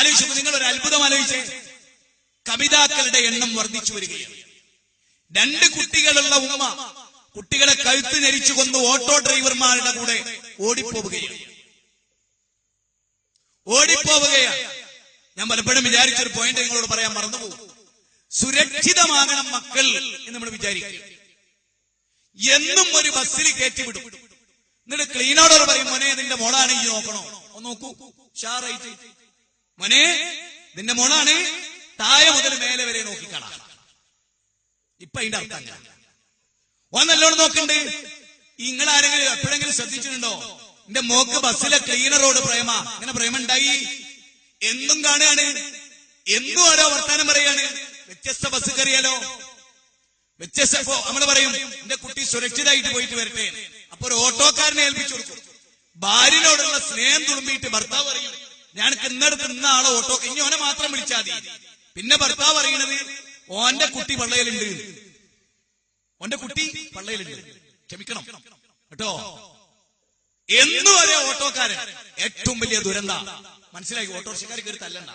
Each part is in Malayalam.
ആലോചിച്ചപ്പോൾ നിങ്ങൾ ഒരു അത്ഭുതം ആലോചിച്ചേ. കമിതാക്കളുടെ എണ്ണം വർദ്ധിച്ചു വരികയാണ്. 2 കുട്ടികളുള്ള ഉമ്മ കുട്ടികളെ കഴുത്ത് ഞെരിച്ചു കൊന്ന് ഓട്ടോ ഡ്രൈവർമാരുടെ കൂടെ ഓടിപ്പോവുകയാണ്. ഞാൻ പലപ്പോഴും വിചാരിച്ചൊരു പോയിന്റ് നിങ്ങളോട് പറയാൻ മറന്നുപോകും. സുരക്ഷിതമാകണം മക്കൾ എന്ന് നമ്മൾ വിചാരിക്കുക. എന്നും ഒരു ബസ്സിൽ കയറ്റിവിടും. എന്നിട്ട് ക്ലീനോടർ പറയും, മോനെ നിന്റെ മോളാണ്, ഈ നോക്കണോ, ഒന്ന് നോക്കൂ, ഷാറായിട്ട് മോനെ നിന്റെ മോളാണ്, താഴെ മുതൽ മേലെ വരെ നോക്കിക്കാണാം. ഇപ്പൊ അതിന്റെ അർത്ഥം നല്ലോണം നോക്കണ്ട്. നിങ്ങളാരെങ്കിലും എപ്പോഴെങ്കിലും ശ്രദ്ധിച്ചിട്ടുണ്ടോ എന്റെ മോക്ക് ബസ്സിലെ ക്ലീനറോട് പ്രേമ? ഇങ്ങനെ പ്രേമ ഉണ്ടായി എന്നും കാണുകയാണ്, എന്നും ഓരോ വർത്താനം പറയാണ്. വ്യത്യസ്ത ബസ് കയറിയാലോ വ്യത്യസ്ത നമ്മള് പറയും എന്റെ കുട്ടി സുരക്ഷിതമായിട്ട് പോയിട്ട് വരട്ടെ. അപ്പൊ ഒരു ഓട്ടോക്കാരനെ ഏൽപ്പിച്ചു കൊടുക്കും. ഭാര്യനോടുള്ള സ്നേഹം തുളുമ്പിയിട്ട് ഭർത്താവ് പറയും, ഞാൻ ഇന്നടത്ത് ഇന്ന ആളെ ഓട്ടോക്ക് ഇനി ഓനെ മാത്രം വിളിച്ചാൽ മതി. പിന്നെ ഭർത്താവ് പറയണത് ഓന്റെ കുട്ടി പള്ളയിലുണ്ട്, ക്ഷമിക്കണം കേട്ടോ. എന്നും ഒരേ ഓട്ടോക്കാരൻ. ഏറ്റവും വലിയ ദുരന്ത മനസ്സിലായി. ഓട്ടോറിക്ഷക്കാർ കയറി തല്ലണ്ട,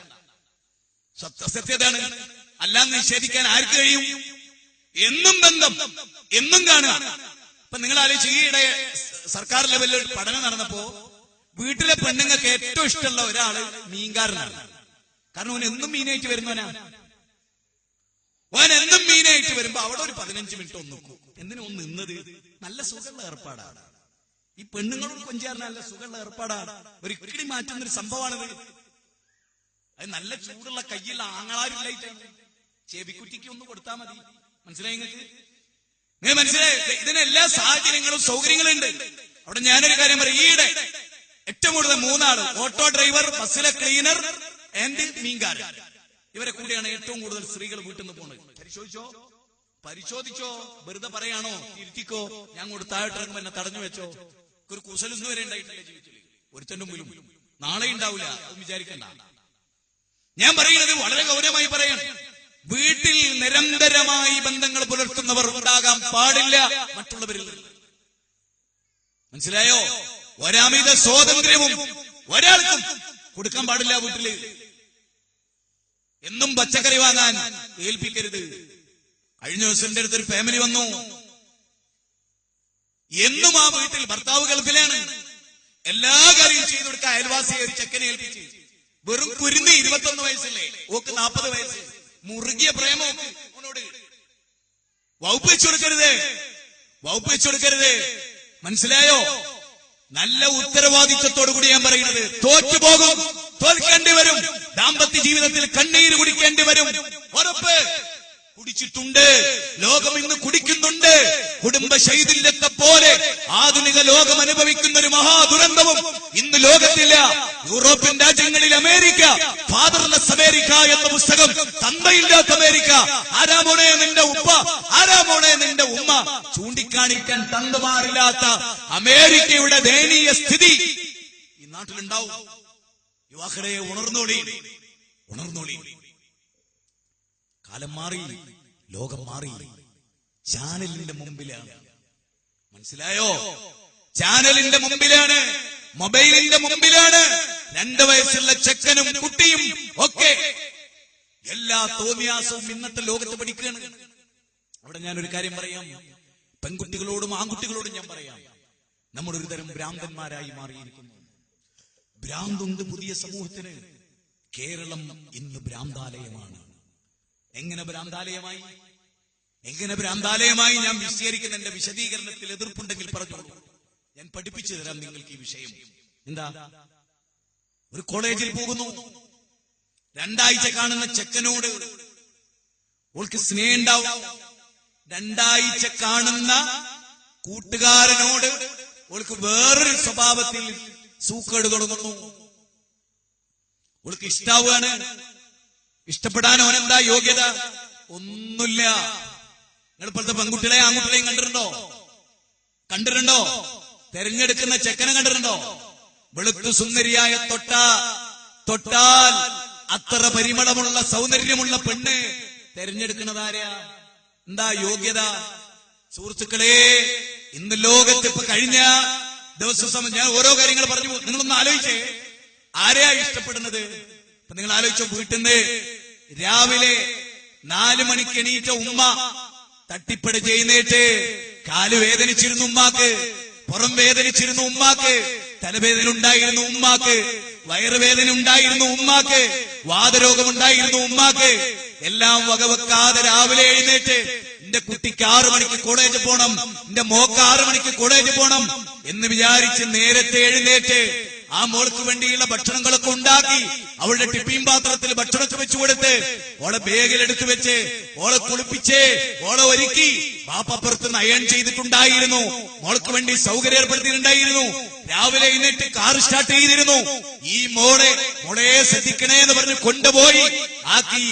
സത്യതാണ്. അല്ലാന്ന് നിഷേധിക്കാൻ ആർക്ക് കഴിയും? എന്നും ബന്ധം, എന്നും കാണുക. ഇപ്പൊ നിങ്ങൾ ആലോചിച്ച്, ഈയിടെ സർക്കാർ ലെവലിൽ പഠനം നടന്നപ്പോ വീട്ടിലെ പെണ്ണുങ്ങൾക്ക് ഏറ്റവും ഇഷ്ടമുള്ള ഒരാള് മീൻകാരനാണ്. കാരണം ഓൻ എന്നും മീനായിട്ട് വരുന്നവനാ. ഓൻ എന്നും മീനായിട്ട് വരുമ്പോ അവിടെ ഒരു 15 മിനിറ്റ് ഒന്ന് നിൽക്കും. എന്തിനാ ഒന്ന് നിന്നത്? നല്ല സുഖമുള്ള ഏർപ്പാടാണ്. ഈ പെണ്ണുങ്ങളോട് കൊഞ്ചാറിന് നല്ല സുഖമുള്ള ഏർപ്പാടാണ്. ഒരിക്കടി മാറ്റുന്നൊരു സംഭവമാണിത്. അത് നല്ല ചൂടുള്ള കയ്യുള്ള ആങ്ങളാരില്ലായിട്ടാണ്. ചെവിക്കുറ്റിക്ക് ഒന്ന് കൊടുത്താൽ മതി. മനസ്സിലായി നിങ്ങൾക്ക്? നിങ്ങൾ മനസ്സിലായി? ഇതിന് എല്ലാ സാഹചര്യങ്ങളും സൗകര്യങ്ങളും ഉണ്ട്. അവിടെ ഞാനൊരു കാര്യം പറയും. ഈയിടെ ഏറ്റവും കൂടുതൽ 3 ആള്, ഓട്ടോ ഡ്രൈവർ, ബസ്സിലെ ക്ലീനർ ആൻഡ് മീൻകാരൻ, ഇവരെ കൂടിയാണ് ഏറ്റവും കൂടുതൽ സ്ത്രീകൾ വീട്ടിൽ നിന്ന് പോകുന്നത്. പരിശോധിച്ചോ? വെറുതെ പറയാണോ? ഇരുത്തിക്കോ, ഞാൻ കൂടെ താഴോട്ടിറങ്ങുമ്പോ എന്നെ തടഞ്ഞു വെച്ചോ. ഒരു കുശലൊന്നും വരെ ഉണ്ടായിട്ടില്ല ജീവിതത്തിൽ. ഒരുത്തന്റെ മുമ്പിലും നാളെ ഉണ്ടാവില്ല, അത് വിചാരിക്കണ്ട. ഞാൻ പറയുന്നത് വളരെ ഗൗരവമായി പറയാൻ. വീട്ടിൽ നിരന്തരമായി ബന്ധങ്ങൾ പുലർത്തുന്നവർ ഉണ്ടാകാൻ പാടില്ല മറ്റുള്ളവരിൽ. മനസ്സിലായോ? ഒരമിത സ്വാതന്ത്ര്യവും ഒരാൾക്കും കൊടുക്കാൻ പാടില്ല വീട്ടില്. എന്നും പച്ചക്കറി വാങ്ങാൻ ഏൽപ്പിക്കരുത്. കഴിഞ്ഞ ദിവസം എന്റെ അടുത്തൊരു ഫാമിലി വന്നു. എന്നും ആ വീട്ടിൽ ഭർത്താവ് ഗൾഫിലാണ്. എല്ലാ കാര്യവും ചെയ്തു കൊടുക്കാൻ അയൽവാസിയെ ഒരു ചെക്കനെ ഏൽപ്പിച്ച്. വെറും കുരുന്ന് 21 വയസ്സല്ലേ, ഓക്ക് 40 വയസ്സ്. മുറുകിയ പ്രേമം ഓനോട്. വകുപ്പ് വെച്ചു കൊടുക്കരുത്. മനസ്സിലായോ? നല്ല ഉത്തരവാദിത്വത്തോടു കൂടി ഞാൻ പറയുന്നത്. തോറ്റുപോകും, തോൽക്കേണ്ടി വരും. ദാമ്പത്യ ജീവിതത്തിൽ കണ്ണീര് കുടിക്കേണ്ടി വരും. ഉറപ്പ്. കുടിച്ചിട്ടുണ്ട്. ലോകം ഇന്ന് കുടിക്കുന്നുണ്ട്. കുടുംബ ശൈഥില്യത്തെ പോലെ ആധുനിക ലോകം അനുഭവിക്കുന്ന ഒരു മഹാദുരന്തവും ഇന്ന് ലോകത്തില്ല. യൂറോപ്യൻ രാജ്യങ്ങളിൽ അമേരിക്ക, ഫാദർലെസ് അമേരിക്ക എന്ന പുസ്തകം, തന്തയില്ലാത്ത അമേരിക്ക. ആരാമോണേ നിന്റെ ഉപ്പ, ആരാമോണേ നിന്റെ ഉമ്മ ചൂണ്ടിക്കാണിക്കാൻ തന്തമാരില്ലാത്ത അമേരിക്കയുടെ ദയനീയ സ്ഥിതി ഈ നാട്ടിലുണ്ടാവും. യുവാക്കളെ ഉണർന്നോളി. കാലം മാറി, ലോകം മാറി. ചാനലിന്റെ മുമ്പിലാണ്. മനസ്സിലായോ? ചാനലിന്റെ മുമ്പിലാണ്, മൊബൈലിന്റെ മുമ്പിലാണ് 2 വയസ്സുള്ള ചെക്കനും കുട്ടിയും ഒക്കെ എല്ലാ തോന്നിയാസവും ഇന്നത്തെ ലോകത്ത് പഠിക്കുകയാണ്. അവിടെ ഞാനൊരു കാര്യം പറയാം. പെൺകുട്ടികളോടും ആൺകുട്ടികളോടും ഞാൻ പറയാം, നമ്മൾ ഒരു തരം ഭ്രാന്തന്മാരായി മാറിയിരിക്കുന്നു. ഭ്രാന്തുണ്ട് പുതിയ സമൂഹത്തിന്. കേരളം ഇന്ന് ഭ്രാന്താലയമാണ്. എങ്ങനെ ഭ്രാന്താലയമായി ഞാൻ വിശദീകരിക്കുന്ന എന്റെ വിശദീകരണത്തിൽ എതിർപ്പുണ്ടെങ്കിൽ പറഞ്ഞോളൂ. ഞാൻ പഠിപ്പിച്ചു തരാം നിങ്ങൾക്ക് ഈ വിഷയം. എന്താ? ഒരു കോളേജിൽ പോകുന്നു. 2 ആഴ്ച കാണുന്ന ചെക്കനോട് ഓൾക്ക് സ്നേഹം ഉണ്ടാവും. 2 ആഴ്ച കാണുന്ന കൂട്ടുകാരനോട് ഓൾക്ക് വേറൊരു സ്വഭാവത്തിൽ സൂക്കേട് തുടങ്ങുന്നു. ഓൾക്ക് ഇഷ്ടാവുകയാണ്. ഇഷ്ടപ്പെടാൻ ഓനെന്താ യോഗ്യത? ഒന്നുമില്ല. നിങ്ങൾ ഇപ്പോഴത്തെ പെൺകുട്ടികളെ ആൺകുട്ടികളെയും കണ്ടിട്ടുണ്ടോ? തെരഞ്ഞെടുക്കുന്ന ചെക്കനെ കണ്ടിട്ടുണ്ടോ? വെളുത്തു സുന്ദരിയായ തൊട്ടാൽ അത്ര പരിമളമുള്ള സൗന്ദര്യമുള്ള പെണ്ണ് തെരഞ്ഞെടുക്കുന്നതാരാ? എന്താ യോഗ്യത? സുഹൃത്തുക്കളെ, ഇന്ന് ലോകത്ത് ഇപ്പൊ കഴിഞ്ഞ ദിവസം ഞാൻ ഓരോ കാര്യങ്ങൾ പറഞ്ഞു. നിങ്ങളൊന്ന് ആലോചിച്ചേ. ആരെയാ ഇഷ്ടപ്പെടുന്നത്? അപ്പൊ നിങ്ങൾ ആലോചിച്ചോ, വീട്ടിൽ നിന്ന് രാവിലെ 4 മണിക്ക് എണീറ്റ ഉമ്മ തട്ടിപ്പട ചെയ്യുന്നേറ്റ് കാല് വേദനിച്ചിരുന്നു ഉമ്മാക്ക്, പുറം വേദനിച്ചിരുന്നു ഉമ്മാക്ക്, തലവേദന ഉണ്ടായിരുന്നു ഉമ്മാക്ക്, വയറുവേദന ഉണ്ടായിരുന്നു ഉമ്മാക്ക്, വാതരോഗമുണ്ടായിരുന്നു ഉമ്മാക്ക്. എല്ലാം വകവെക്കാതെ രാവിലെ എഴുന്നേറ്റ് എന്റെ കുട്ടിക്ക് 6 മണിക്ക് കോളേജ് പോണം, എന്റെ മോക്ക് 6 മണിക്ക് കോളേജ് പോണം എന്ന് വിചാരിച്ച് നേരത്തെ എഴുന്നേറ്റ് ആ മോൾക്ക് വേണ്ടിയുള്ള ഭക്ഷണങ്ങളൊക്കെ ഉണ്ടാക്കി അവളുടെ ടിഫിൻ പാത്രത്തിൽ ഭക്ഷണമൊക്കെ വെച്ചു കൊടുത്ത് ഓളെ ബാഗിലെടുത്ത് വെച്ച് ഓളെ കുളിപ്പിച്ച് ഓളെ ഒരുക്കി വാപ്പപ്പുറത്ത് അയൺ ചെയ്തിട്ടുണ്ടായിരുന്നു, മോൾക്ക് വേണ്ടി സൗകര്യം ഏർപ്പെടുത്തിയിട്ടുണ്ടായിരുന്നു. രാവിലെ എഴുന്നേറ്റ് കാർ സ്റ്റാർട്ട് ചെയ്തിരുന്നു. ഈ മോളെ ശ്രദ്ധിക്കണേ എന്ന് പറഞ്ഞ് കൊണ്ടുപോയി ആക്കി